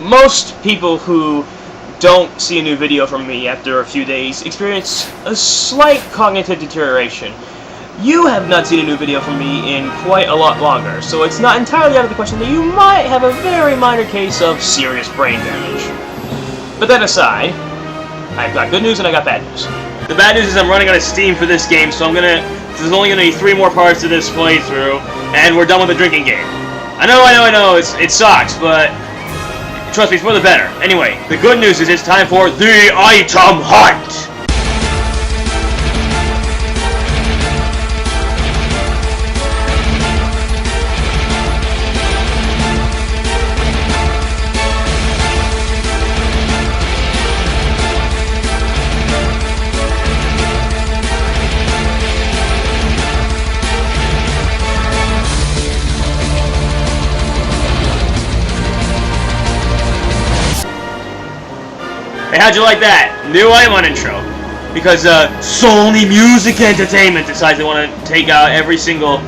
most people who don't see a new video from me after a few days experience a slight cognitive deterioration. You have not seen a new video from me in quite a lot longer, so it's not entirely out of the question that you might have a very minor case of serious brain damage. But that aside, I've got good news and I got bad news. The bad news is I'm running out of steam for this game, so there's only going to be 3 more parts to this playthrough, and we're done with the drinking game. I know, it sucks, but trust me, it's for the better. Anyway, the good news is it's time for the item hunt! Hey, how'd you like that? New item on intro. Because Sony Music Entertainment decides they want to take out every single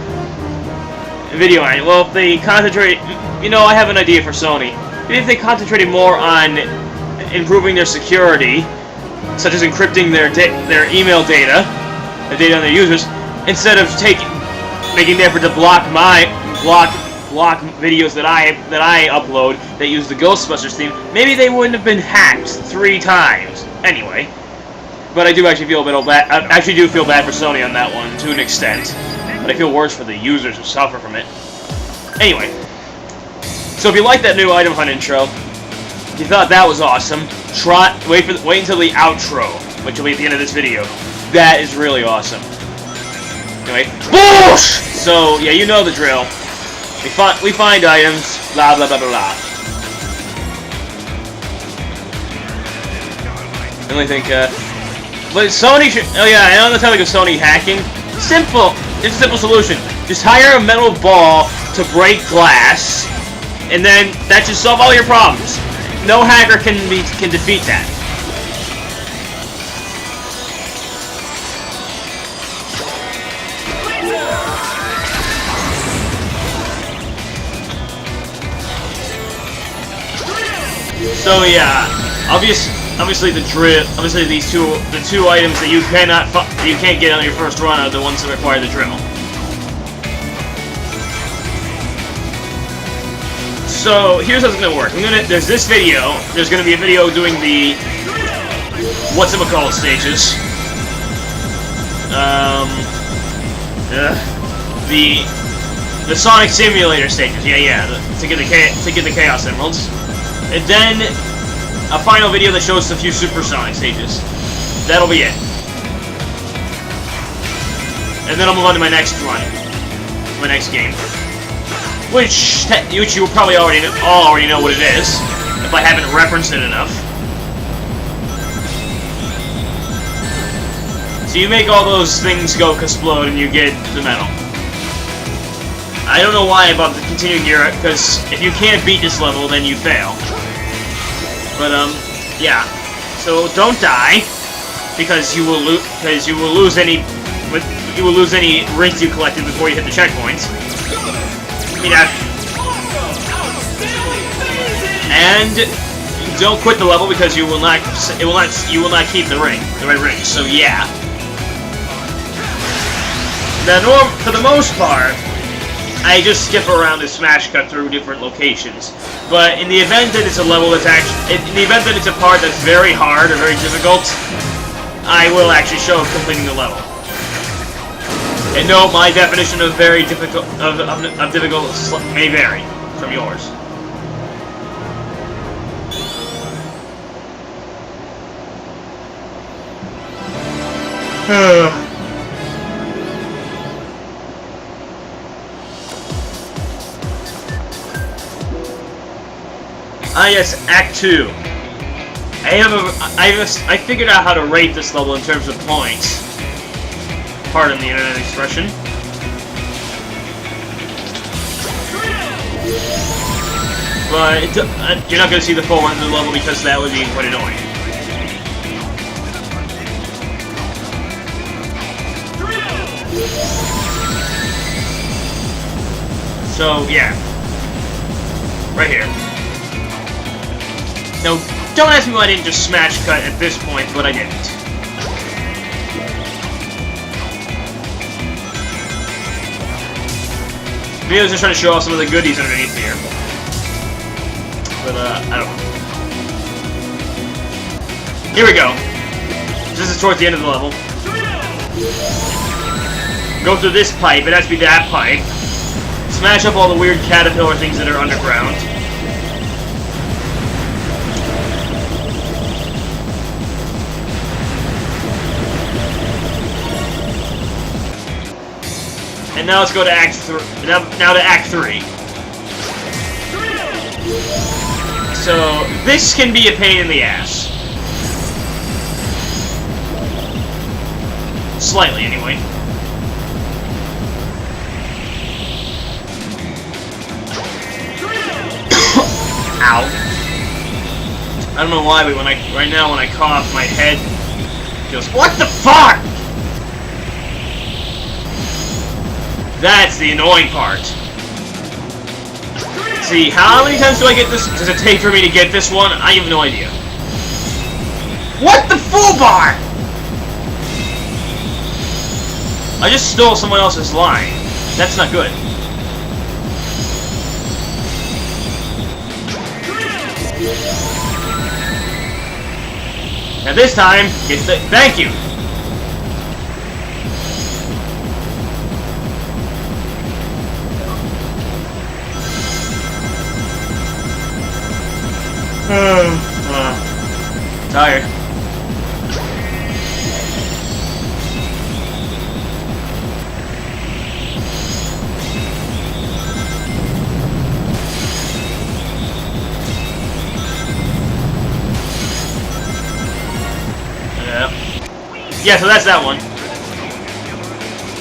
video item. Well, if they concentrate... You know, I have an idea for Sony. Maybe if they concentrated more on improving their security, such as encrypting their email data, the data on their users, instead of making the effort to block videos that I upload that use the Ghostbusters theme, maybe they wouldn't have been hacked 3 times. Anyway, but I do actually feel a bit bad. I actually do feel bad for Sony on that one to an extent, but I feel worse for the users who suffer from it. Anyway, so if you like that new item hunt intro, if you thought that was awesome, wait until the outro, which will be at the end of this video. That is really awesome. Anyway, boosh! So yeah, you know the drill. We find items, blah blah blah blah blah. I only think, but Sony should. Oh yeah, I know the topic of Sony hacking. Simple. It's a simple solution. Just hire a metal ball to break glass, and then that should solve all your problems. No hacker can defeat that. So yeah, obviously the drill. Obviously the two items that you can't get on your first run are the ones that require the drill. So here's how it's gonna work. There's this video. There's gonna be a video doing the whatchamacallit stages. The Sonic Simulator stages. Yeah. To get the Chaos Emeralds. And then a final video that shows a few Supersonic stages. That'll be it. And then I'll move on to my next run, my next game, which you will probably already know what it is if I haven't referenced it enough. So you make all those things go explode and you get the medal. I don't know why I bought the continuing gear, because if you can't beat this level, then you fail. But yeah. So don't die, because you will lose any rings you collected before you hit the checkpoints. And don't quit the level because you will not keep the red ring. So yeah. Now, for the most part, I just skip around and smash cut through different locations. But in the event that it's a level that's in the event that it's a part that's very hard or very difficult, I will actually show completing the level. And no, my definition of very difficult of difficult may vary from yours. Yes, Act 2. I figured out how to rate this level in terms of points. Pardon the internet expression. But you're not going to see the full end of the level because that would be quite annoying. So, yeah. Right here. Now, don't ask me why I didn't just smash cut at this point, but I didn't. Maybe I was just trying to show off some of the goodies underneath here. But, I don't know. Here we go. This is towards the end of the level. Go through this pipe, it has to be that pipe. Smash up all the weird caterpillar things that are underground. And now let's go to Act 3. Now to Act 3. So, this can be a pain in the ass. Slightly, anyway. Ow. I don't know why, but right now when I cough, my head goes, what the fuck? That's the annoying part. See, how many times do I get this? Does it take for me to get this one? I have no idea. What the foobar? I just stole someone else's line. That's not good. Now this time, it's the thank you. Tired. Yeah, so that's that one.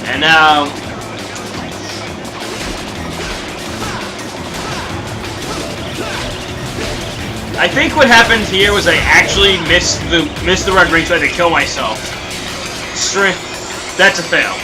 And now... I think what happened here was I actually missed the red ring, so I had to kill myself. That's a fail.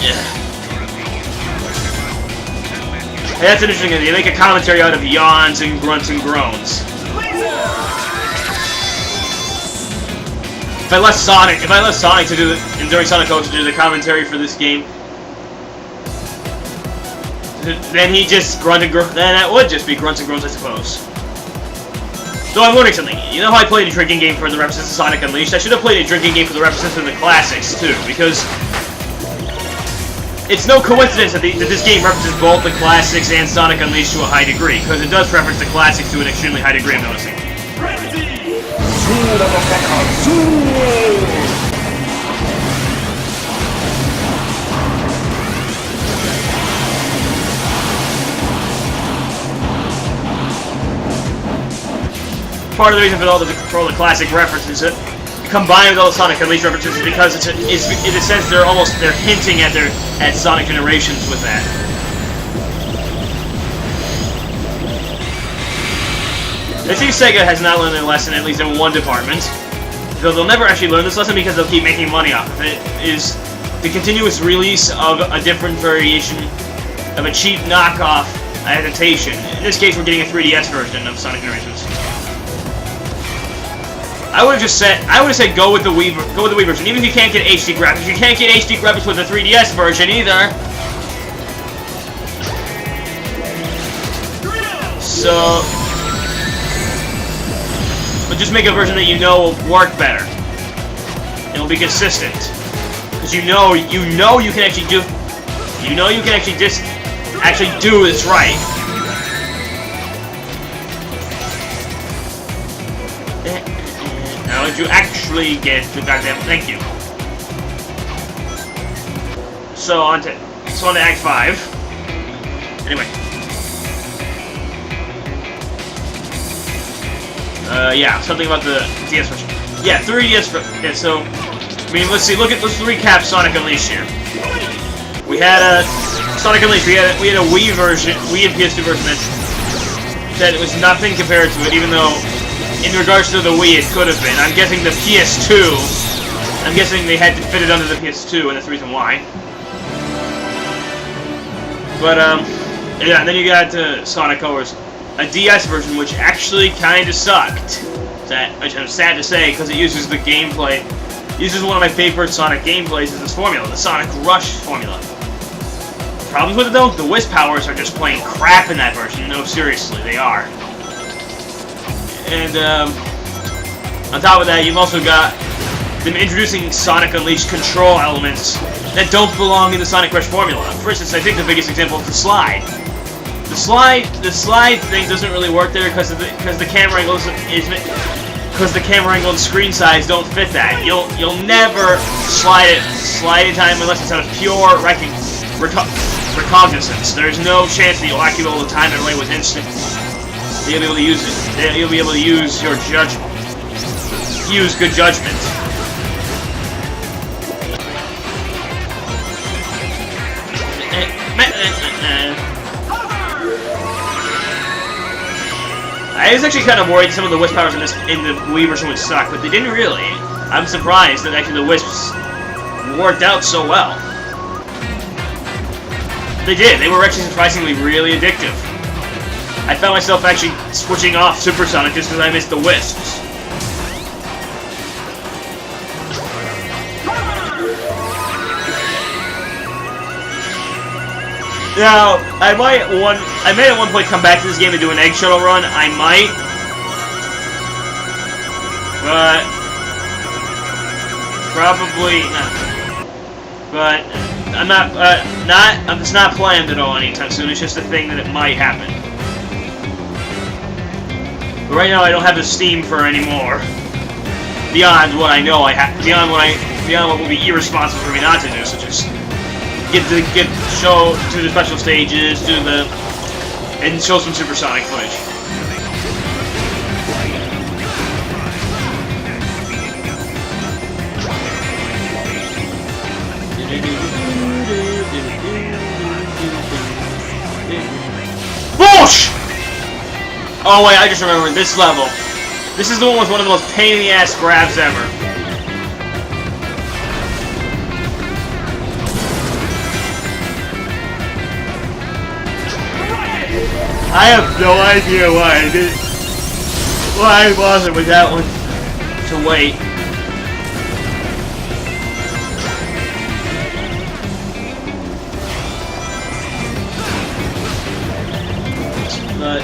Yeah. Hey, that's interesting. They make a commentary out of yawns and grunts and groans. If I left Sonic to do it during Sonic 0 to do the commentary for this game, then he just grunt and groan. Then that would just be grunts and groans, I suppose. So I'm learning something. You know how I played a drinking game for the references to Sonic Unleashed? I should have played a drinking game for the references to the classics too, because it's no coincidence that this game references both the classics and Sonic Unleashed to a high degree, because it does reference the classics to an extremely high degree, I'm noticing. Part of the reason for all the classic references combined with all the Sonic Unleashed references is because in a sense they're hinting at Sonic Generations with that. It seems Sega has not learned their lesson, at least in one department. Though they'll never actually learn this lesson because they'll keep making money off of it, is the continuous release of a different variation of a cheap knockoff adaptation. In this case, we're getting a 3DS version of Sonic Generations. I would have said go with the Wii version. Even if you can't get HD graphics, you can't get HD graphics with the 3DS version either. So, but just make a version that you know will work better. It'll be consistent, because you know you can actually do, actually do this right. Now, did you actually get the goddamn thank you? So on to Act 5. Anyway. Yeah, something about the DS version. Yeah, 3DS version. Yeah, so I mean, let's recap Sonic Unleashed here. We had a Sonic Unleashed. We had a Wii version, Wii and PS2 version that it was nothing compared to it, even though, in regards to the Wii, it could have been. I'm guessing the PS2, I'm guessing they had to fit it under the PS2, and that's the reason why. But, yeah, and then you got Sonic Colors, a DS version, which actually kind of sucked. Which I'm sad to say, because it uses the gameplay, uses one of my favorite Sonic gameplays is this formula, the Sonic Rush formula. Problems with it though, the Wisp powers are just plain crap in that version. No, seriously, they are. And, on top of that, you've also got them introducing Sonic Unleashed control elements that don't belong in the Sonic Rush formula. For instance, I think the biggest example is the slide. The slide thing doesn't really work there because the camera angles and screen size don't fit that. You'll never slide in time unless it's out of pure recognizance. There's no chance that you'll actually be able to time it right with instant. You'll be able to use it. You'll be able to use your judgment. Use good judgment. I was actually kind of worried some of the Wisp powers in the Wii version would suck, but they didn't really. I'm surprised that actually the Wisps worked out so well. They did. They were actually surprisingly really addictive. I found myself actually switching off Supersonic just because I missed the Wisps. Now, I may at one point come back to this game and do an egg shuttle run. I might, but probably not. But it's not planned at all anytime soon. It's just a thing that it might happen. But right now, I don't have the steam for anymore. Beyond what I know, beyond what would be irresponsible for me not to do, such as do the special stages, and show some Supersonic footage. Whoosh! Oh wait, I just remembered this level. This is the one with one of the most pain in the ass grabs ever. I have no idea why I did. Why I bothered with that one to wait. But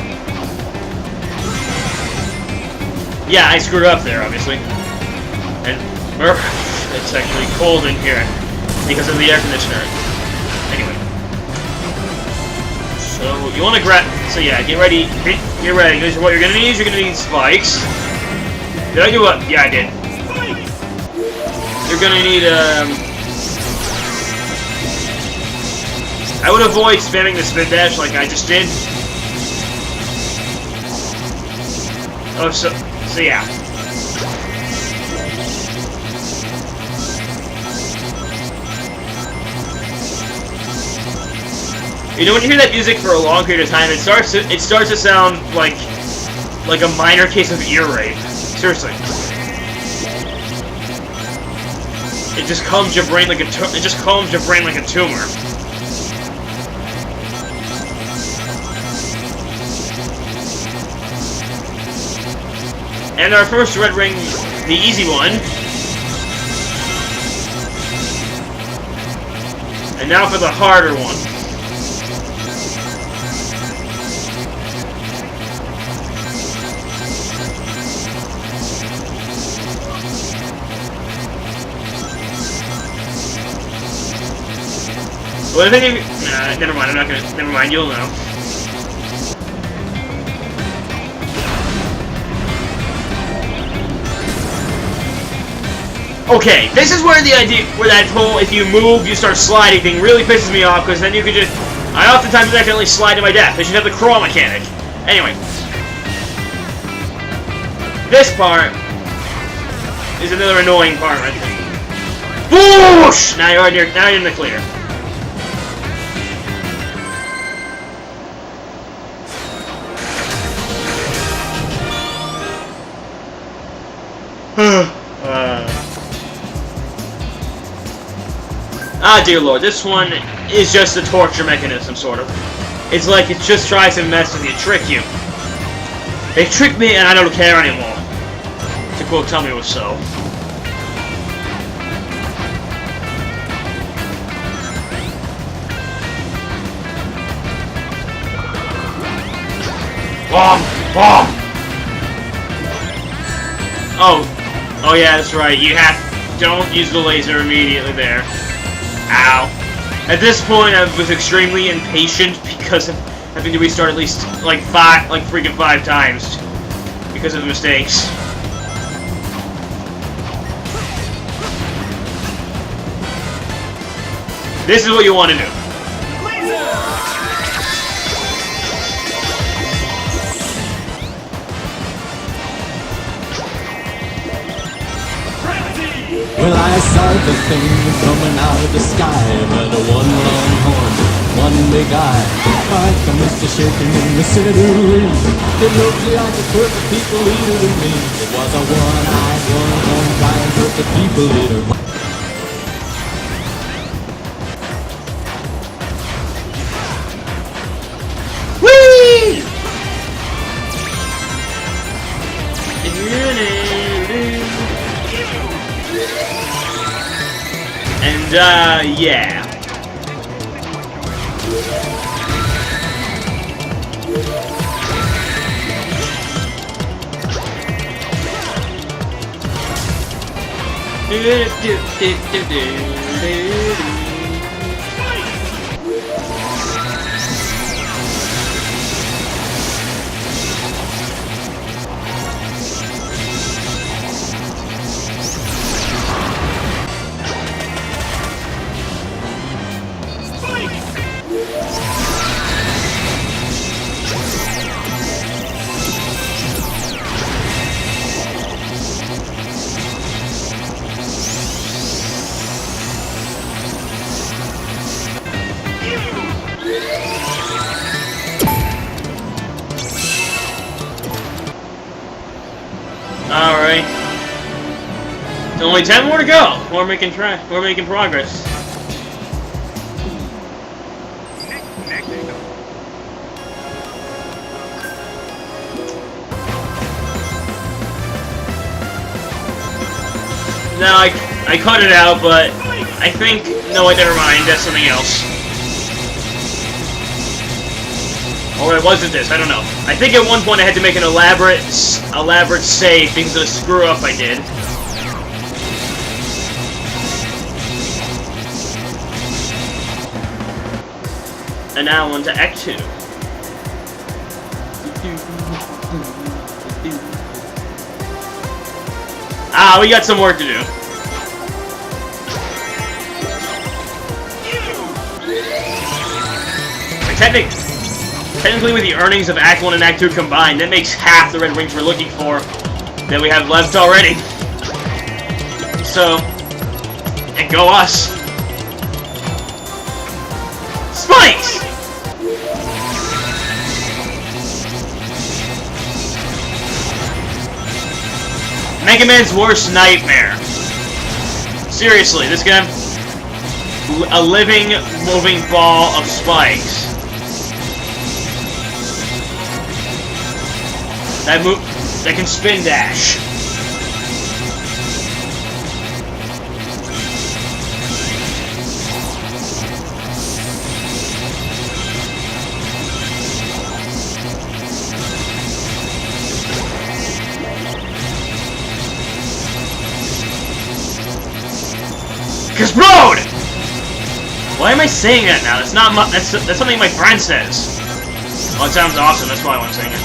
yeah, I screwed up there, obviously. And it's actually cold in here because of the air conditioner. Anyway. So you want to grab. So yeah, get ready. Get ready. Because what you're gonna need is you're gonna need spikes. Did I do what? Yeah, I did. You're gonna need I would avoid spamming the spin dash like I just did. Oh, so yeah. You know, when you hear that music for a long period of time, it starts to sound like a minor case of ear rape. Seriously. It just calms your brain like a tumor. And our first red ring, the easy one. And now for the harder one. Well, I think nah, never mind, never mind, you'll know. Okay, this is where that whole if you move, you start sliding thing really pisses me off, because then you could I oftentimes accidentally slide to my death. They should have the crawl mechanic. Anyway. This part is another annoying part right there. Boosh! Now you're in the clear. Ah, dear lord, this one is just a torture mechanism, sort of. It's like it just tries to mess with you, trick you. They tricked me and I don't care anymore. To quote Tell Me Was So. Bomb! Bomb! Oh yeah, that's right. You don't use the laser immediately there. Ow. At this point, I was extremely impatient because of having to restart at least like freaking 5 times because of the mistakes. This is what you want to do. Well, I saw the thing coming out of the sky, but one long horn, one big eye, like a Mr. Shaking in the center ring. It looked like a perfect people eater to me. It was a one-eyed, one-horn, giant perfect people eater. Whee! And, yeah. Alright. Only 10 more to go. We're making progress. Now I cut it out, but I think no, wait, never mind. That's something else. Or it wasn't this, I don't know. I think at one point I had to make an elaborate save because of the screw-up I did. And now on to Act 2. Ah, we got some work to do. Technically, with the earnings of Act 1 and Act 2 combined, that makes half the red rings we're looking for that we have left already. So, and go us. Spikes! Mega Man's worst nightmare. Seriously, this guy, a living, moving ball of spikes. That can spin dash. Explode! Why am I saying that now? That's not that's something my friend says. Oh, it sounds awesome. That's why I'm saying it.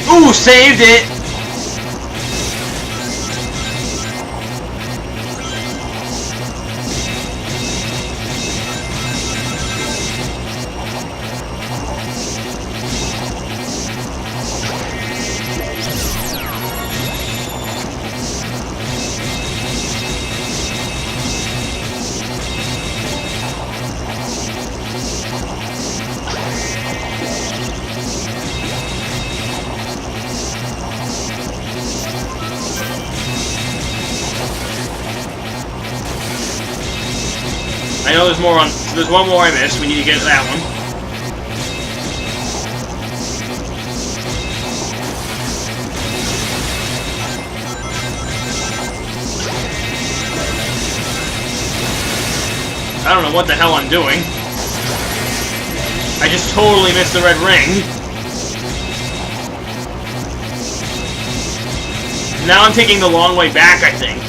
Ooh, saved it! I know there's more on. There's one more I missed. We need to get that one. I don't know what the hell I'm doing. I just totally missed the red ring. Now I'm taking the long way back, I think.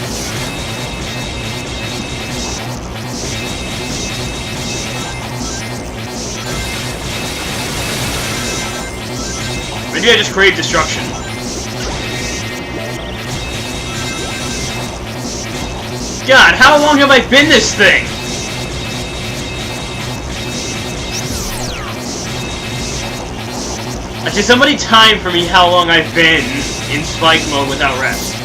Maybe I just crave destruction. God, how long have I been this thing? Actually, somebody time for me how long I've been in spike mode without rest.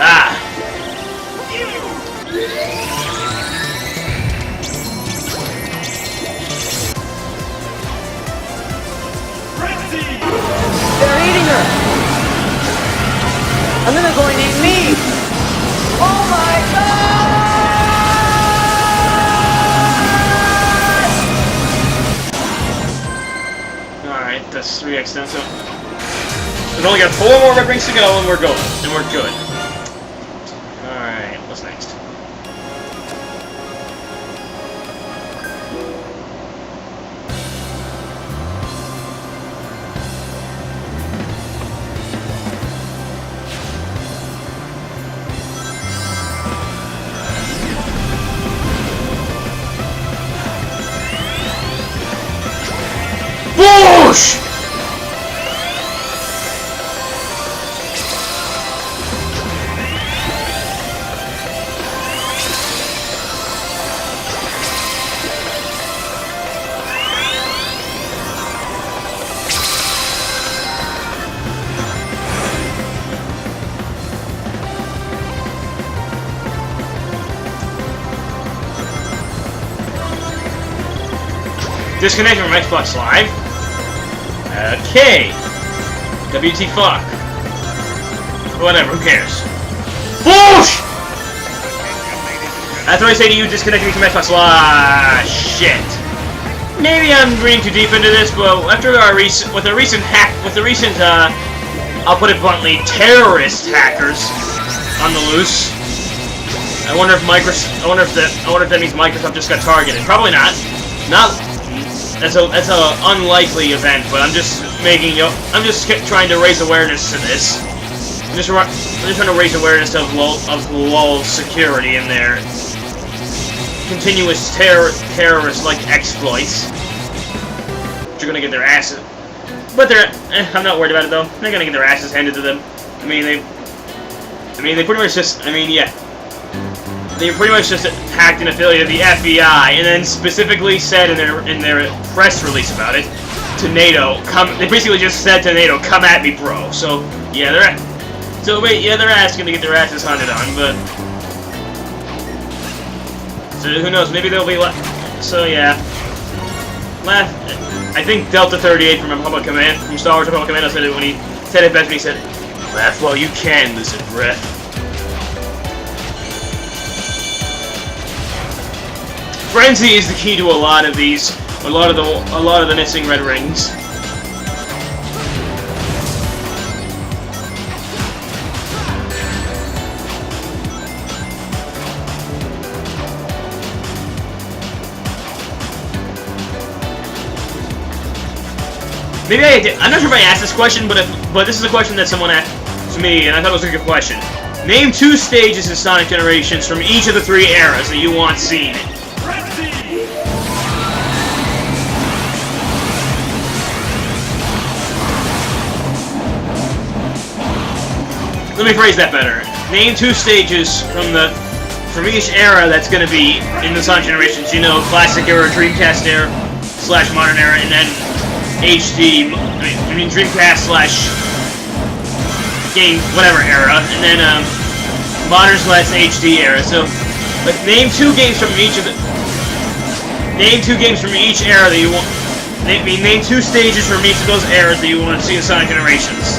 Ah. They're eating her! And then they're going to eat me! Oh my god! Alright, that's 3x then, so... We've only got 4 more red rings to go and we're going. And we're good. Alright, what's next? Boosh! Disconnected from Xbox Live. Okay. WT fuck. Whatever, who cares? Boosh! That's what I say to you, disconnecting me from Xbox Live. Shit. Maybe I'm reading too deep into this, but after our recent, I'll put it bluntly, terrorist hackers on the loose. I wonder if that means Microsoft just got targeted. Probably not. That's a unlikely event, but I'm just trying to raise awareness to this. I'm just trying to raise awareness of LOL security and their continuous terrorist-like exploits. Which are gonna get their asses, but I'm not worried about it though. They're gonna get their asses handed to them. They pretty much just, they pretty much just hacked an affiliate of the FBI, and then specifically said in their press release about it to NATO, they basically just said to NATO, "Come at me, bro." So yeah, they're asking to get their asses hunted on, but so who knows? Maybe they'll be so yeah. I think Delta 38 from Star Wars Republic Commando said it when he said it best. When he said, "Laugh while you can, lizard breath." Frenzy is the key to a lot of the missing red rings. Maybe I'm not sure if I asked this question, but this is a question that someone asked to me, and I thought it was a good question. Name 2 stages in Sonic Generations from each of the 3 eras that you want seen. Let me phrase that better. Name 2 stages from each era that's going to be in the Sonic Generations. You know, classic era, Dreamcast era, / modern era, and then HD. Dreamcast / game whatever era, and then modern / HD era. So, but name 2 games from each of the. Name 2 games from each era that you want. Name 2 stages from each of those eras that you want to see in Sonic Generations.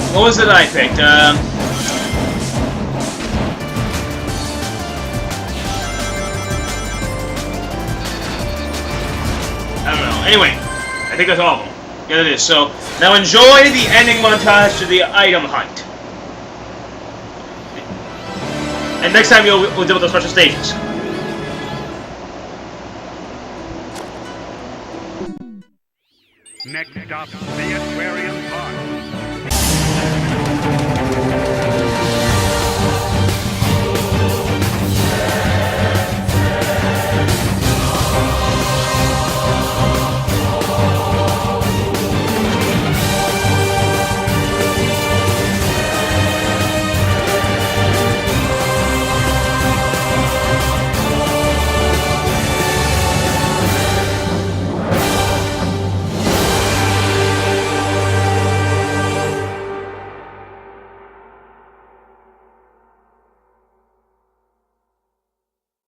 What was it I picked? Anyway, I think that's all of them. Yeah, it is. So, now enjoy the ending montage to the item hunt. And next time we'll deal with the special stages. Next stop, the aquarium.